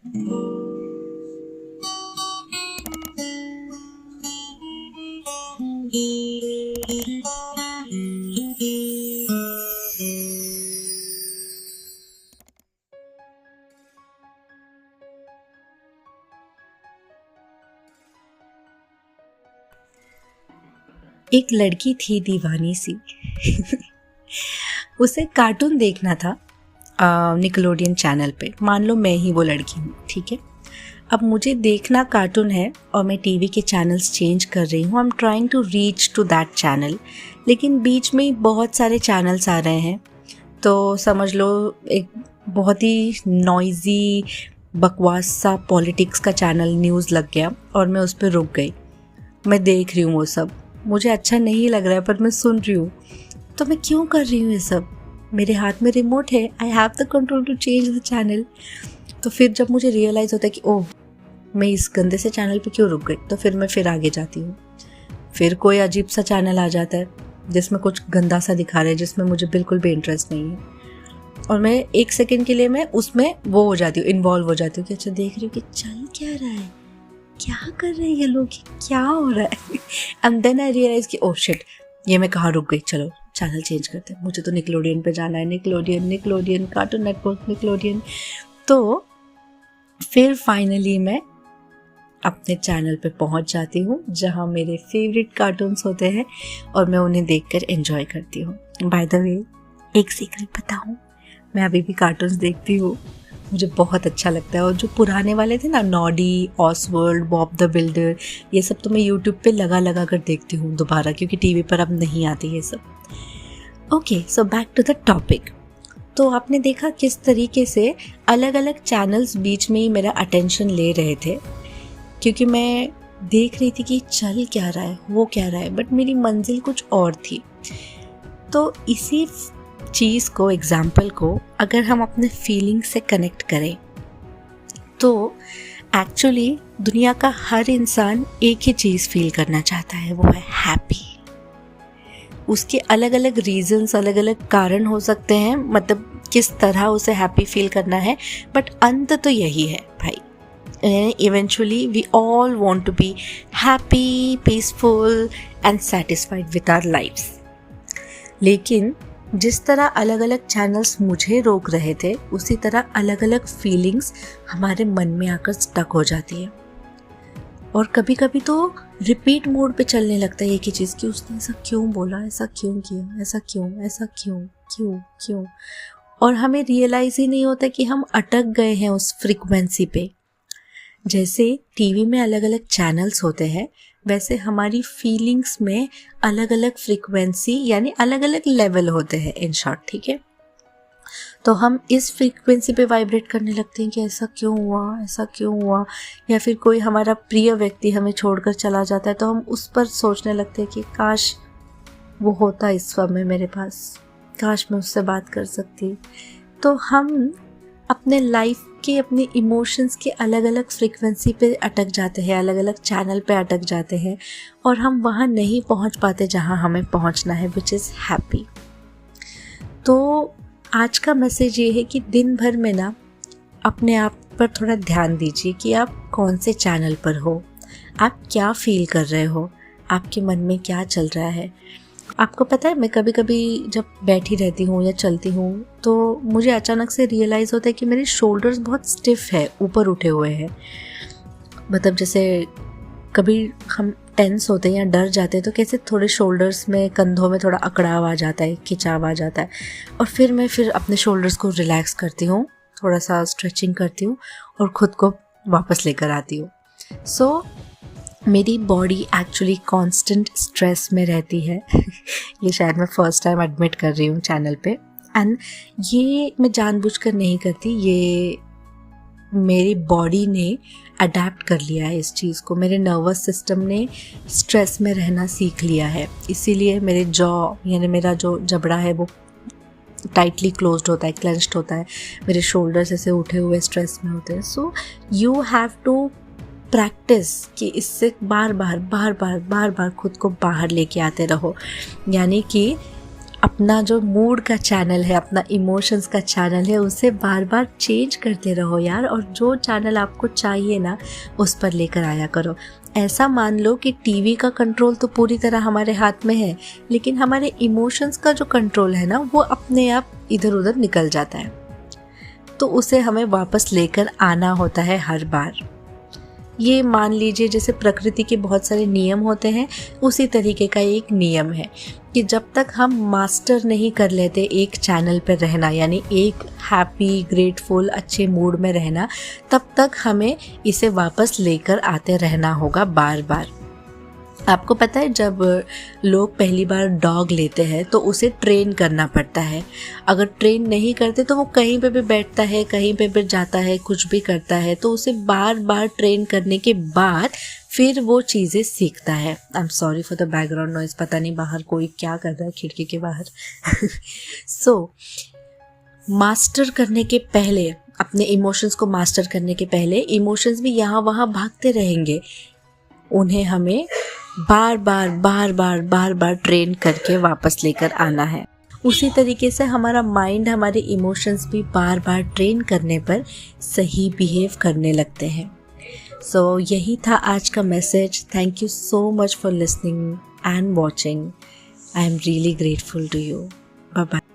एक लड़की थी दीवानी सी उसे कार्टून देखना था निकलोडियन चैनल पे। मान लो मैं ही वो लड़की हूँ, ठीक है। अब मुझे देखना कार्टून है और मैं टीवी के चैनल्स चेंज कर रही हूँ। I am trying to reach to that channel, लेकिन बीच में ही बहुत सारे चैनल्स आ रहे हैं। तो समझ लो एक बहुत ही नॉइजी बकवास सा पॉलिटिक्स का चैनल न्यूज़ लग गया और मैं उस पर रुक गई। मैं देख रही हूँ वो सब, मुझे अच्छा नहीं लग रहा है पर मैं सुन रही हूँ। तो मैं क्यों कर रही हूँ ये सब? मेरे हाथ में रिमोट है, I have the control to change the channel. तो फिर जब मुझे रियलाइज़ होता है कि ओह मैं इस गंदे से चैनल पे क्यों रुक गई, तो फिर मैं फिर आगे जाती हूँ। फिर कोई अजीब सा चैनल आ जाता है जिसमें कुछ गंदा सा दिखा रहे हैं, जिसमें मुझे बिल्कुल भी इंटरेस्ट नहीं है, और मैं एक सेकेंड के लिए मैं उसमें वो हो जाती हूँ, इन्वॉल्व हो जाती हूँ कि अच्छा देख रही हूँ कि चल क्या रहा है, क्या कर रहे हैं ये लोग, क्या हो रहा है। एंड देन आई रियलाइज कि ओह शिट, ये मैं कहाँ रुक गई, चलो चैनल चेंज करते हैं, मुझे तो निकलोडियन पे जाना है। Nickelodeon cartoon network Nickelodeon. तो फिर फाइनली मैं अपने चैनल पे पहुंच जाती हूँ जहाँ मेरे फेवरेट कार्टून्स होते हैं और मैं उन्हें देखकर एंजॉय करती हूँ। बाय द वे एक सीक्रेट बताऊँ, मैं अभी भी कार्टून्स देखती हूँ, मुझे बहुत अच्छा लगता है। और जो पुराने वाले थे ना, Noddy, Oswald, Bob the builder, ये सब तो मैं यूट्यूब पे लगा कर देखती हूँ दोबारा, क्योंकि टीवी पर अब नहीं आती ये सब। Okay, so back to the topic. तो आपने देखा किस तरीके से अलग अलग चैनल्स बीच में ही मेरा अटेंशन ले रहे थे, क्योंकि मैं देख रही थी कि चल क्या रहा है, वो क्या रहा है, बट मेरी मंजिल कुछ और थी। तो इसी चीज़ को, एग्जाम्पल को अगर हम अपने फीलिंग से कनेक्ट करें तो एक्चुअली दुनिया का हर इंसान एक ही चीज़ फील करना चाहता है, वो है हैप्पी। उसके अलग अलग रीजंस, अलग अलग कारण हो सकते हैं, मतलब किस तरह उसे हैप्पी फील करना है, बट अंत तो यही है भाई। Eventually we all want to be happy, peaceful and satisfied with our lifes. लेकिन जिस तरह अलग अलग चैनल्स मुझे रोक रहे थे, उसी तरह अलग अलग फीलिंग्स हमारे मन में आकर स्टक हो जाती है। और कभी कभी तो रिपीट मोड पे चलने लगता है एक ही चीज़, कि उसने ऐसा क्यों बोला, ऐसा क्यों किया, ऐसा क्यों क्यों। और हमें रियलाइज़ ही नहीं होता कि हम अटक गए हैं उस फ्रीक्वेंसी पे। जैसे टीवी में अलग अलग चैनल्स होते हैं, वैसे हमारी फीलिंग्स में अलग अलग फ्रीक्वेंसी यानी अलग अलग लेवल होते हैं, इन शॉर्ट, ठीक है। तो हम इस फ्रीक्वेंसी पे वाइब्रेट करने लगते हैं कि ऐसा क्यों हुआ, या फिर कोई हमारा प्रिय व्यक्ति हमें छोड़कर चला जाता है तो हम उस पर सोचने लगते हैं कि काश वो होता इस समय मेरे पास, काश मैं उससे बात कर सकती। तो हम अपने लाइफ के, अपने इमोशंस के अलग अलग फ्रीक्वेंसी पे अटक जाते हैं, अलग अलग चैनल पे अटक जाते हैं, और हम वहाँ नहीं पहुँच पाते जहाँ हमें पहुँचना है, विच इज़ हैप्पी। तो आज का मैसेज ये है कि दिन भर में ना अपने आप पर थोड़ा ध्यान दीजिए कि आप कौन से चैनल पर हो, आप क्या फील कर रहे हो, आपके मन में क्या चल रहा है। आपको पता है, मैं कभी कभी जब बैठी रहती हूँ या चलती हूँ तो मुझे अचानक से रियलाइज़ होता है कि मेरे शोल्डर्स बहुत स्टिफ है, ऊपर उठे हुए हैं। मतलब जैसे कभी हम टेंस होते हैं या डर जाते हैं तो कैसे थोड़े शोल्डर्स में, कंधों में थोड़ा अकड़ाव आ जाता है, खिंचाव आ जाता है, और फिर मैं अपने शोल्डर्स को रिलैक्स करती हूँ, थोड़ा सा स्ट्रेचिंग करती हूँ और ख़ुद को वापस लेकर आती हूँ। सो मेरी बॉडी एक्चुअली कांस्टेंट स्ट्रेस में रहती है। ये शायद मैं फर्स्ट टाइम एडमिट कर रही हूँ चैनल पे, एंड ये मैं जानबूझकर नहीं करती, ये मेरी बॉडी ने अडेप्ट कर लिया है इस चीज़ को। मेरे नर्वस सिस्टम ने स्ट्रेस में रहना सीख लिया है, इसीलिए मेरे जॉ यानी मेरा जो जबड़ा है वो टाइटली क्लोज्ड होता है, क्लेंच्ड होता है, मेरे शोल्डर्स ऐसे उठे हुए स्ट्रेस में होते हैं। So you have to practice कि इससे बार बार खुद को बाहर लेके आते रहो। यानी कि अपना जो मूड का चैनल है, अपना इमोशंस का चैनल है, उसे बार बार चेंज करते रहो यार। और जो चैनल आपको चाहिए ना, उस पर लेकर आया करो। ऐसा मान लो कि टीवी का कंट्रोल तो पूरी तरह हमारे हाथ में है, लेकिन हमारे इमोशंस का जो कंट्रोल है ना, वो अपने आप इधर उधर निकल जाता है। तो उसे हमें वापस लेकर आना होता है हर बार। ये मान लीजिए जैसे प्रकृति के बहुत सारे नियम होते हैं, उसी तरीके का एक नियम है कि जब तक हम मास्टर नहीं कर लेते एक चैनल पर रहना, यानी एक हैप्पी, ग्रेटफुल, अच्छे मूड में रहना, तब तक हमें इसे वापस लेकर आते रहना होगा बार बार। आपको पता है, जब लोग पहली बार डॉग लेते हैं तो उसे ट्रेन करना पड़ता है। अगर ट्रेन नहीं करते तो वो कहीं पे भी बैठता है, कहीं पे भी जाता है, कुछ भी करता है। तो उसे बार बार ट्रेन करने के बाद फिर वो चीज़ें सीखता है। I am sorry for the background noise, पता नहीं बाहर कोई क्या कर रहा है खिड़की के बाहर। सो मास्टर करने के पहले, अपने इमोशंस को मास्टर करने के पहले, इमोशंस भी यहाँ वहाँ भागते रहेंगे। उन्हें हमें बार बार ट्रेन करके वापस लेकर आना है। उसी तरीके से हमारा माइंड, हमारे इमोशंस भी बार बार ट्रेन करने पर सही बिहेव करने लगते हैं। सो यही था आज का message. Thank you so much for listening and watching. I am really grateful to you. Bye bye.